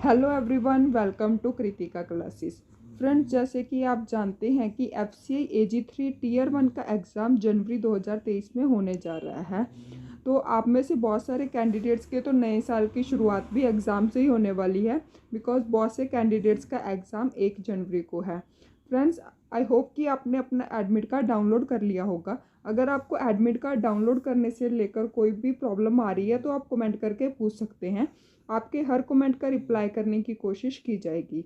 Hello everyone, welcome to Kritika classes. Friends, जैसे कि आप जानते हैं कि FCI AG3 टीयर 1 का एग्ज़ाम जनवरी 2023 में होने जा रहा है। तो आप में से बहुत सारे कैंडिडेट्स के तो नए साल की शुरुआत भी एग्ज़ाम से ही होने वाली है, बिकॉज बहुत से कैंडिडेट्स का एग्ज़ाम 1 जनवरी को है। फ्रेंड्स, आई होप कि आपने अपना एडमिट कार्ड डाउनलोड कर लिया होगा। अगर आपको एडमिट कार्ड डाउनलोड करने से लेकर कोई भी प्रॉब्लम आ रही है तो आप कमेंट करके पूछ सकते हैं। आपके हर कमेंट का रिप्लाई करने की कोशिश की जाएगी।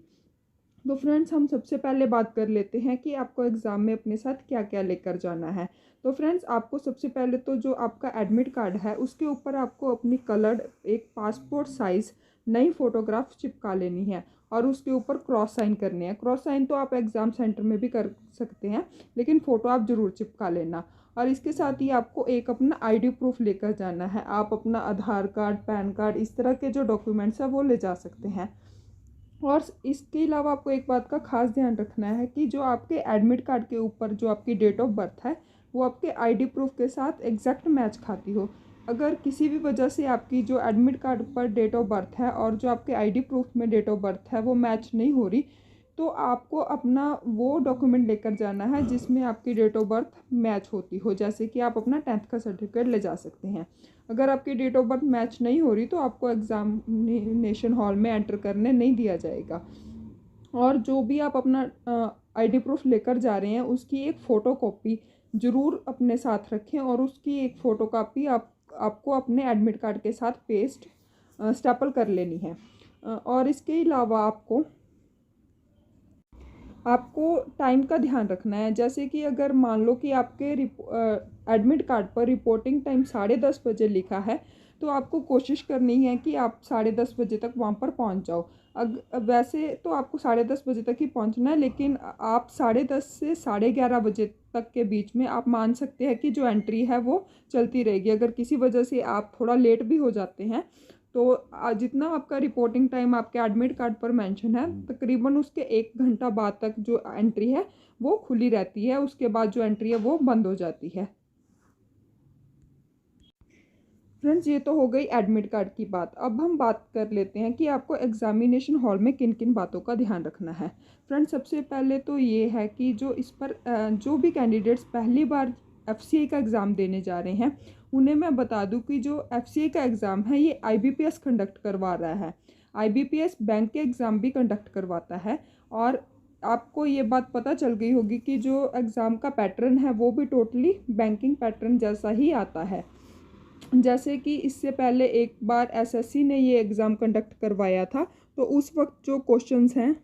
तो फ्रेंड्स, हम सबसे पहले बात कर लेते हैं कि आपको एग्ज़ाम में अपने साथ क्या क्या लेकर जाना है। तो फ्रेंड्स, आपको सबसे पहले तो जो आपका एडमिट कार्ड है उसके ऊपर आपको अपनी कलर्ड एक पासपोर्ट साइज़ नई फ़ोटोग्राफ चिपका लेनी है और उसके ऊपर क्रॉस साइन करने हैं। क्रॉस साइन तो आप एग्ज़ाम सेंटर में भी कर सकते हैं, लेकिन फ़ोटो आप ज़रूर चिपका लेना। और इसके साथ ही आपको एक अपना ID प्रूफ लेकर जाना है। आप अपना आधार कार्ड, पैन कार्ड, इस तरह के जो डॉक्यूमेंट्स हैं वो ले जा सकते हैं। और इसके अलावा आपको एक बात का खास ध्यान रखना है कि जो आपके एडमिट कार्ड के ऊपर जो आपकी डेट ऑफ बर्थ है वो आपके ID प्रूफ के साथ एग्जैक्ट मैच खाती हो। अगर किसी भी वजह से आपकी जो एडमिट कार्ड पर डेट ऑफ बर्थ है और जो आपके ID प्रूफ में डेट ऑफ बर्थ है वो मैच नहीं हो रही, तो आपको अपना वो डॉक्यूमेंट लेकर जाना है जिसमें आपकी डेट ऑफ बर्थ मैच होती हो। जैसे कि आप अपना 10th का सर्टिफिकेट ले जा सकते हैं। अगर आपकी डेट ऑफ बर्थ मैच नहीं हो रही तो आपको एग्जामिनेशन हॉल में एंटर करने नहीं दिया जाएगा। और जो भी आप अपना ID प्रूफ लेकर जा रहे हैं उसकी एक फ़ोटो कॉपी ज़रूर अपने साथ रखें और उसकी एक फ़ोटो कॉपी आपको अपने एडमिट कार्ड के साथ पेस्ट स्टेपल कर लेनी है। और इसके अलावा आपको टाइम का ध्यान रखना है। जैसे कि अगर मान लो कि आपके एडमिट कार्ड पर रिपोर्टिंग टाइम 10:30 बजे लिखा है, तो आपको कोशिश करनी है कि आप 10:30 बजे तक वहाँ पर पहुँच जाओ। वैसे तो आपको 10:30 बजे तक ही पहुँचना है, लेकिन आप 10:30 से 11:30 बजे तक के बीच में आप मान सकते हैं कि जो एंट्री है वो चलती रहेगी। अगर किसी वजह से आप थोड़ा लेट भी हो जाते हैं तो जितना आपका रिपोर्टिंग टाइम आपके एडमिट कार्ड पर मेंशन है, तकरीबन उसके 1 घंटा बाद तक जो एंट्री है वो खुली रहती है। उसके बाद जो एंट्री है वो बंद हो जाती है। फ्रेंड्स, ये तो हो गई एडमिट कार्ड की बात। अब हम बात कर लेते हैं कि आपको एग्जामिनेशन हॉल में किन किन बातों का ध्यान रखना है। फ्रेंड्स, सबसे पहले तो ये है कि जो इस पर जो भी कैंडिडेट्स पहली बार FCI का एग्ज़ाम देने जा रहे हैं उन्हें मैं बता दूं कि जो FCI का एग्ज़ाम है ये IBPS कंडक्ट करवा रहा है। IBPS बैंक के एग्ज़ाम भी कंडक्ट करवाता है। और आपको ये बात पता चल गई होगी कि जो एग्ज़ाम का पैटर्न है वो भी टोटली बैंकिंग पैटर्न जैसा ही आता है। जैसे कि इससे पहले एक बार SSC ने ये एग्ज़ाम कंडक्ट करवाया था, तो उस वक्त जो क्वेश्चंस हैं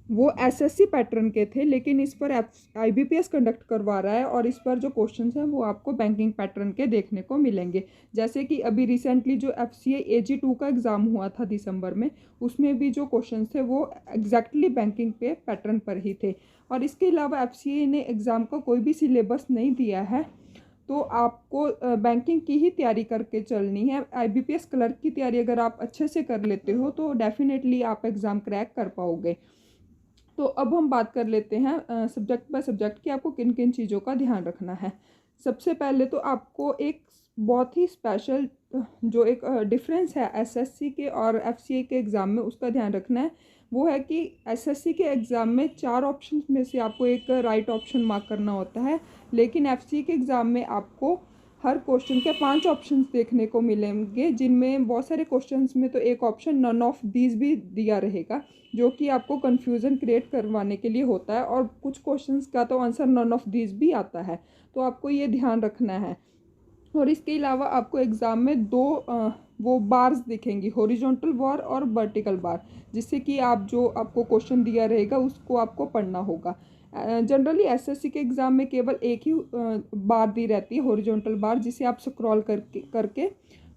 वो SSC पैटर्न के थे, लेकिन इस पर IBPS कंडक्ट करवा रहा है और इस पर जो क्वेश्चंस हैं वो आपको बैंकिंग पैटर्न के देखने को मिलेंगे। जैसे कि अभी रिसेंटली जो FCI AG2 का एग्ज़ाम हुआ था दिसंबर में, उसमें भी जो क्वेश्चंस थे वो एग्जैक्टली बैंकिंग पे पैटर्न पर ही थे। और इसके अलावा FCI ने एग्ज़ाम का कोई भी सिलेबस नहीं दिया है, तो आपको बैंकिंग की ही तैयारी करके चलनी है। IBPS क्लर्क की तैयारी अगर आप अच्छे से कर लेते हो तो डेफिनेटली आप एग्ज़ाम क्रैक कर पाओगे। तो अब हम बात कर लेते हैं सब्जेक्ट बाय सब्जेक्ट कि आपको किन किन चीज़ों का ध्यान रखना है। सबसे पहले तो आपको एक बहुत ही स्पेशल जो एक डिफरेंस है SSC के और FCI के एग्ज़ाम में उसका ध्यान रखना है। वो है कि SSC के एग्ज़ाम में 4 ऑप्शन में से आपको एक राइट ऑप्शन मार्क करना होता है, लेकिन FCI के एग्ज़ाम में आपको हर क्वेश्चन के 5 ऑप्शंस देखने को मिलेंगे, जिनमें बहुत सारे क्वेश्चंस में तो एक ऑप्शन नन ऑफ दीज भी दिया रहेगा, जो कि आपको कन्फ्यूज़न क्रिएट करवाने के लिए होता है। और कुछ क्वेश्चंस का तो आंसर नन ऑफ दीज भी आता है, तो आपको ये ध्यान रखना है। और इसके अलावा आपको एग्ज़ाम में दो वो बार्स दिखेंगी, हॉरिजॉन्टल बार और वर्टिकल बार, जिससे कि आप जो आपको क्वेश्चन दिया रहेगा उसको आपको पढ़ना होगा। जनरली SSC के एग्ज़ाम में केवल एक ही बार दी रहती है, हॉरिजॉन्टल बार, जिसे आप स्क्रॉल करके करके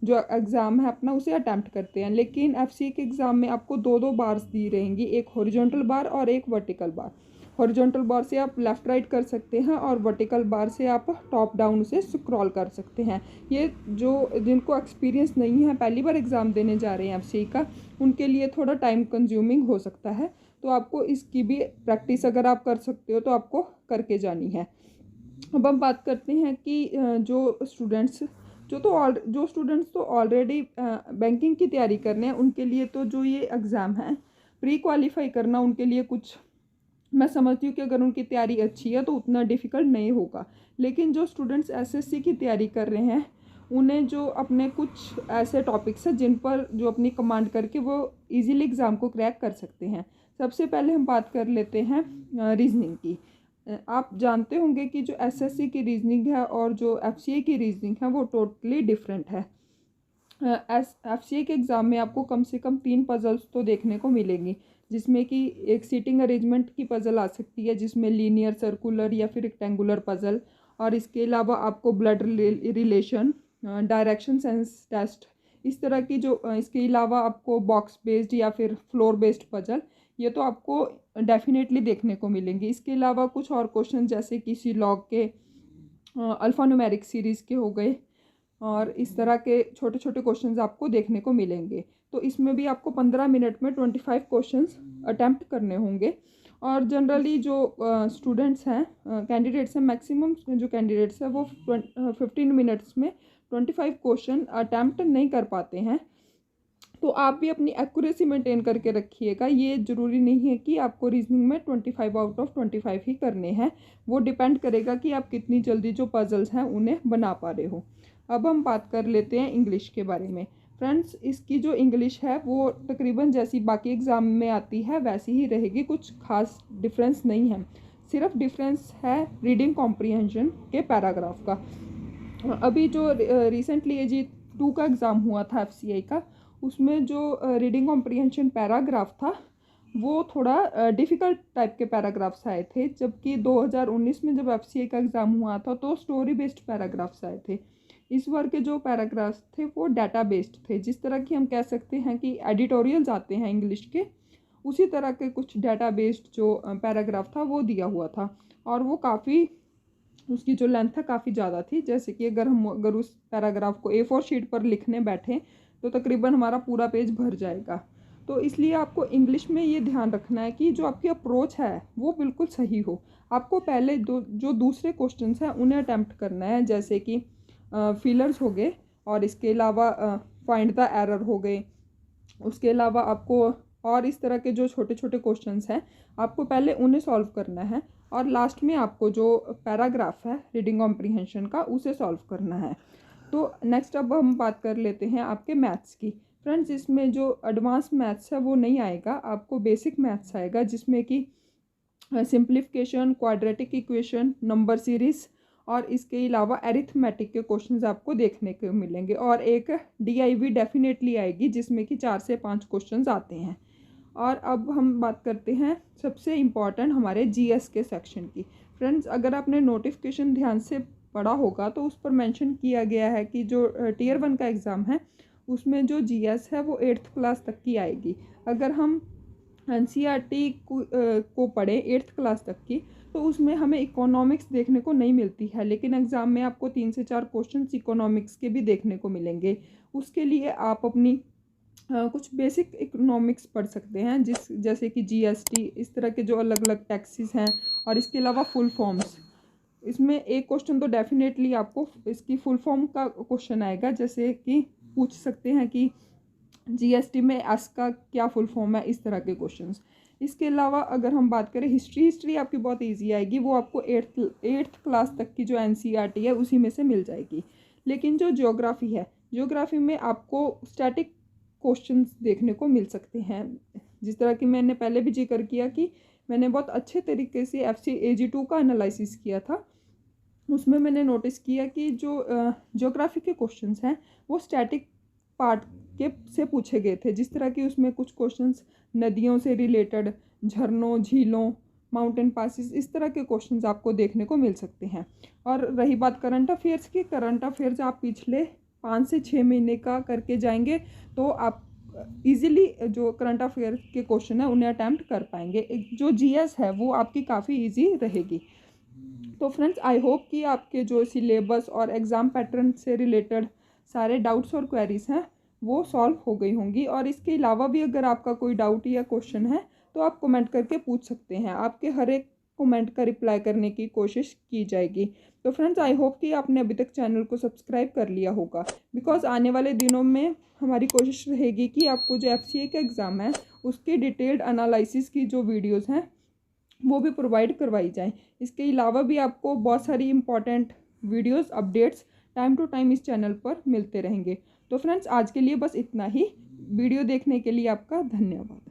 जो एग्ज़ाम है अपना उसे अटैम्प्ट करते हैं। लेकिन FCI के एग्ज़ाम में आपको दो दो बार्स दी रहेंगी, एक हॉरिजॉन्टल बार और एक वर्टिकल बार। हॉरिजॉन्टल बार से आप लेफ़्ट राइट कर सकते हैं और वर्टिकल बार से आप टॉप डाउन से स्क्रॉल कर सकते हैं। ये जो जिनको एक्सपीरियंस नहीं है, पहली बार एग्ज़ाम देने जा रहे हैं FCI का, उनके लिए थोड़ा टाइम कंज्यूमिंग हो सकता है। तो आपको इसकी भी प्रैक्टिस अगर आप कर सकते हो तो आपको करके जानी है। अब हम बात करते हैं कि जो स्टूडेंट्स जो स्टूडेंट्स तो ऑलरेडी बैंकिंग की तैयारी कर रहे हैं उनके लिए तो जो ये एग्ज़ाम है प्री क्वालिफाई करना उनके लिए कुछ, मैं समझती हूँ कि अगर उनकी तैयारी अच्छी है तो उतना डिफ़िकल्ट नहीं होगा। लेकिन जो स्टूडेंट्स एसएससी की तैयारी कर रहे हैं उन्हें जो अपने कुछ ऐसे टॉपिक्स हैं जिन पर जो अपनी कमांड करके वो इजीली एग्ज़ाम को क्रैक कर सकते हैं। सबसे पहले हम बात कर लेते हैं रीजनिंग की। आप जानते होंगे कि जो एसएससी की रीजनिंग है और जो एफसीए की रीजनिंग है वो टोटली डिफरेंट है। एफसीए के एग्ज़ाम में आपको कम से कम 3 पजल्स तो देखने को मिलेंगी, जिसमें कि एक सीटिंग अरेंजमेंट की पज़ल आ सकती है जिसमें लीनियर, सर्कुलर या फिर रेक्टेंगुलर पज़ल, और इसके अलावा आपको blood relation, direction sense test, इस तरह की जो इसके अलावा आपको बॉक्स बेस्ड या फिर फ्लोर बेस्ड पज़ल, ये तो आपको डेफिनेटली देखने को मिलेंगी। इसके अलावा कुछ और क्वेश्चन जैसे कि सी लॉग के, अल्फ़ान्यूमेरिक सीरीज़ के हो गए, और इस तरह के छोटे छोटे क्वेश्चंस आपको देखने को मिलेंगे। तो इसमें भी आपको 15 मिनट में 25 क्वेश्चंस अटैम्प्ट करने होंगे। और जनरली जो स्टूडेंट्स हैं, कैंडिडेट्स हैं, मैक्सिमम जो कैंडिडेट्स हैं वो 15 मिनट्स में 25 क्वेश्चन अटैम्प्ट नहीं कर पाते हैं। तो आप भी अपनी एक्यूरेसी मेंटेन करके रखिएगा। ये ज़रूरी नहीं है कि आपको रीजनिंग में 25 आउट ऑफ 25 ही करने हैं, वो डिपेंड करेगा कि आप कितनी जल्दी जो पजल्स हैं उन्हें बना पा रहे हो। अब हम बात कर लेते हैं इंग्लिश के बारे में। फ्रेंड्स, इसकी जो इंग्लिश है वो तकरीबन जैसी बाकी एग्ज़ाम में आती है वैसी ही रहेगी, कुछ खास डिफरेंस नहीं है। सिर्फ डिफरेंस है रीडिंग कॉम्प्रीहेंशन के पैराग्राफ का। अभी जो रिसेंटली AG2 का एग्ज़ाम हुआ था FCI का, उसमें जो रीडिंग कॉम्प्रीहेंशन पैराग्राफ था वो थोड़ा डिफ़िकल्ट टाइप के पैराग्राफ्स आए थे, जबकि 2019 में जब FCI का एग्ज़ाम हुआ था तो स्टोरी बेस्ड पैराग्राफ्स आए थे। इस बार के जो पैराग्राफ्स थे वो डाटा बेस्ड थे, जिस तरह की हम कह सकते हैं कि एडिटोरियल्स आते हैं इंग्लिश के, उसी तरह के कुछ डाटा बेस्ड जो पैराग्राफ था वो दिया हुआ था। और वो काफ़ी, उसकी जो लेंथ है काफ़ी ज़्यादा थी। जैसे कि अगर उस पैराग्राफ को A4 शीट पर लिखने बैठें तो तकरीबन हमारा पूरा पेज भर जाएगा। तो इसलिए आपको इंग्लिश में ये ध्यान रखना है कि जो आपकी अप्रोच है वो बिल्कुल सही हो। आपको पहले जो दूसरे क्वेश्चंस हैं उन्हें अटैम्प्ट करना है, जैसे कि फिलर्स हो गए, और इसके अलावा फाइंड द एरर हो गए। उसके अलावा आपको और इस तरह के जो छोटे छोटे क्वेश्चंस हैं आपको पहले उन्हें सॉल्व करना है, और लास्ट में आपको जो पैराग्राफ है रीडिंग कॉम्प्रीहेंशन का उसे सॉल्व करना है। तो नेक्स्ट अब हम बात कर लेते हैं आपके मैथ्स की। फ्रेंड्स, इसमें जो एडवांस मैथ्स है वो नहीं आएगा, आपको बेसिक मैथ्स आएगा, जिसमें कि simplification, quadratic equation, number series, और इसके अलावा एरिथमेटिक के क्वेश्चंस आपको देखने को मिलेंगे, और एक DIV डेफिनेटली आएगी जिसमें कि 4 से 5 क्वेश्चंस आते हैं। और अब हम बात करते हैं सबसे इम्पॉर्टेंट हमारे GS के सेक्शन की। फ्रेंड्स, अगर आपने नोटिफिकेशन ध्यान से पढ़ा होगा तो उस पर मेंशन किया गया है कि जो Tier 1 का एग्ज़ाम है उसमें जो GS है वो 8th क्लास तक की आएगी। अगर हम NCERT को पढ़े 8th क्लास तक की तो उसमें हमें इकोनॉमिक्स देखने को नहीं मिलती है, लेकिन एग्ज़ाम में आपको 3 से 4 क्वेश्चंस इकोनॉमिक्स के भी देखने को मिलेंगे। उसके लिए आप अपनी कुछ बेसिक इकोनॉमिक्स पढ़ सकते हैं, जैसे कि GST, इस तरह के जो अलग अलग टैक्सेस हैं, और इसके अलावा फुल फॉर्म्स। इसमें एक क्वेश्चन तो डेफिनेटली आपको इसकी फुल फॉर्म का क्वेश्चन आएगा, जैसे कि पूछ सकते हैं कि GST में एस का क्या फुल फॉर्म है, इस तरह के क्वेश्चंस। इसके अलावा अगर हम बात करें हिस्ट्री आपकी बहुत इजी आएगी, वो आपको 8th क्लास तक की जो NCERT है उसी में से मिल जाएगी। लेकिन जो ज्योग्राफी में आपको स्टैटिक क्वेश्चंस देखने को मिल सकते हैं, जिस तरह की मैंने पहले भी जिक्र किया कि मैंने बहुत अच्छे तरीके से FCI AG2 का एनालिसिस किया था। उसमें मैंने नोटिस किया कि जो ज्योग्राफी के क्वेश्चंस हैं वो स्टैटिक पार्ट के से पूछे गए थे, जिस तरह की उसमें कुछ क्वेश्चंस नदियों से रिलेटेड, झरनों, झीलों, माउंटेन पासिस, इस तरह के क्वेश्चंस आपको देखने को मिल सकते हैं। और रही बात करंट अफेयर्स की, करंट अफेयर्स आप पिछले 5 से 6 महीने का करके जाएंगे तो आप इजीली जो करंट अफेयर के क्वेश्चन है उन्हें अटैम्प्ट कर पाएंगे। जो GS है वो आपकी काफ़ी ईजी रहेगी। तो फ्रेंड्स, आई होप कि आपके जो सिलेबस और एग्ज़ाम पैटर्न से रिलेटेड सारे डाउट्स और क्वेरीज हैं वो सॉल्व हो गई होंगी। और इसके अलावा भी अगर आपका कोई डाउट या क्वेश्चन है तो आप कमेंट करके पूछ सकते हैं। आपके हर एक कमेंट का रिप्लाई करने की कोशिश की जाएगी। तो फ्रेंड्स आई होप कि आपने अभी तक चैनल को सब्सक्राइब कर लिया होगा, बिकॉज आने वाले दिनों में हमारी कोशिश रहेगी कि आपको जो FCA का एग्ज़ाम है उसके डिटेल्ड एनालिसिस की जो वीडियोज़ हैं वो भी प्रोवाइड करवाई जाए। इसके अलावा भी आपको बहुत सारी important videos updates time to time इस चैनल पर मिलते रहेंगे। तो फ्रेंड्स आज के लिए बस इतना ही। वीडियो देखने के लिए आपका धन्यवाद।